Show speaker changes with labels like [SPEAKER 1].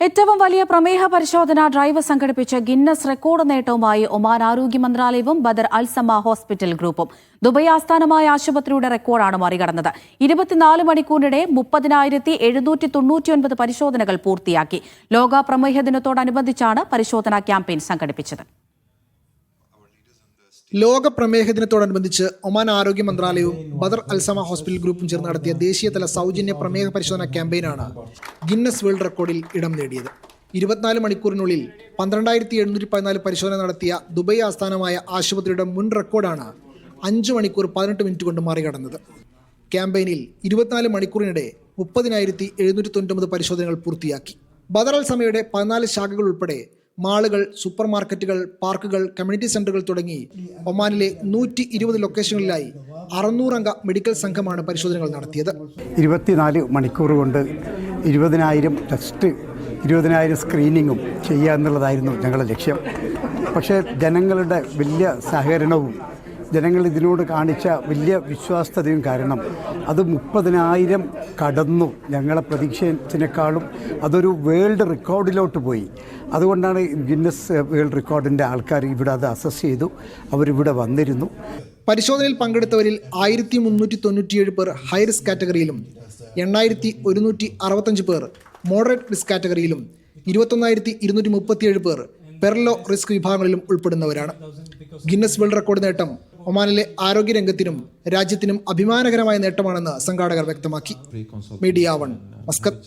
[SPEAKER 1] ഏറ്റവും വലിയ പ്രമേഹ പരിശോധന ഡ്രൈവ് സംഘടിപ്പിച്ച ഗിന്നസ് റെക്കോർഡ് നേട്ടവുമായി ഒമാൻ ആരോഗ്യ മന്ത്രാലയവും ബദർ അൽസമ ഹോസ്പിറ്റൽ ഗ്രൂപ്പും. ദുബായ് ആസ്ഥാനമായ ആശുപത്രിയുടെ റെക്കോർഡാണ് മറികടന്നത്. 24 മണിക്കൂറിനിടെ 30,799 പരിശോധനകൾ പൂർത്തിയാക്കി. ലോക പ്രമേഹ ദിനത്തോടനുബന്ധിച്ചാണ് പരിശോധനാ ക്യാമ്പയിൻ സംഘടിപ്പിച്ചത്.
[SPEAKER 2] ലോക പ്രമേഹ ദിനത്തോടനുബന്ധിച്ച് ഒമാൻ ആരോഗ്യ മന്ത്രാലയവും ബദർ അൽസമ ഹോസ്പിറ്റൽ ഗ്രൂപ്പും ചേർന്ന് നടത്തിയ ദേശീയതല സൗജന്യ പ്രമേഹ പരിശോധന ക്യാമ്പയിനാണ് ഗിന്നസ് വേൾഡ് റെക്കോർഡിൽ ഇടം നേടിയത്. 24 മണിക്കൂറിനുള്ളിൽ 12,714 പരിശോധന നടത്തിയ ദുബായ് ആസ്ഥാനമായ ആശുപത്രിയുടെ മുൻ റെക്കോർഡാണ് 5 മണിക്കൂർ 18 മിനിറ്റ് കൊണ്ട് മറികടന്നത്. ക്യാമ്പയിനിൽ 24 മണിക്കൂറിനിടെ 30,799 പരിശോധനകൾ പൂർത്തിയാക്കി. ബദർ അൽസമയുടെ 14 ശാഖകൾ ഉൾപ്പെടെ മാളുകൾ, സൂപ്പർ മാർക്കറ്റുകൾ, പാർക്കുകൾ, കമ്മ്യൂണിറ്റി സെന്ററുകൾ തുടങ്ങി ഒമാനിലെ 120 ലൊക്കേഷനുകളിലായി 600 അംഗ മെഡിക്കൽ സംഘമാണ് പരിശോധനകൾ നടത്തിയത്.
[SPEAKER 3] 24 മണിക്കൂർ കൊണ്ട് 20,000 ടെസ്റ്റ്, 20,000 സ്ക്രീനിങ്ങും ചെയ്യുക എന്നുള്ളതായിരുന്നു ഞങ്ങളുടെ ലക്ഷ്യം. പക്ഷേ ജനങ്ങളുടെ വലിയ സഹകരണവും ജനങ്ങൾ ഇതിനോട് കാണിച്ച വലിയ വിശ്വാസ്യതയും കാരണം അത് 30,000 കടന്നു. ഞങ്ങളെ പ്രതീക്ഷിച്ചതിനേക്കാളും അതൊരു വേൾഡ് റെക്കോർഡിലോട്ട് പോയി. അതുകൊണ്ടാണ് ഗിന്നസ് വേൾഡ് റെക്കോർഡിൻ്റെ ആൾക്കാർ ഇവിടെ അത് അസസ് ചെയ്തു. അവരിവിടെ വന്നിരുന്നു.
[SPEAKER 2] പരിശോധനയിൽ പങ്കെടുത്തവരിൽ 1,397 പേർ ഹൈ റിസ്ക് കാറ്റഗറിയിലും 8,165 പേർ മോഡറേറ്റ് റിസ്ക് കാറ്റഗറിയിലും 21,237 പേർ പെർലോ റിസ്ക് വിഭാഗങ്ങളിലും ഉൾപ്പെടുന്നവരാണ്. ഗിന്നസ് വേൾഡ് റെക്കോർഡ് നേട്ടം ഒമാനിലെ ആരോഗ്യരംഗത്തിനും രാജ്യത്തിനും അഭിമാനകരമായ നേട്ടമാണെന്ന് സംഘാടകർ വ്യക്തമാക്കി. Media 1, Muscat.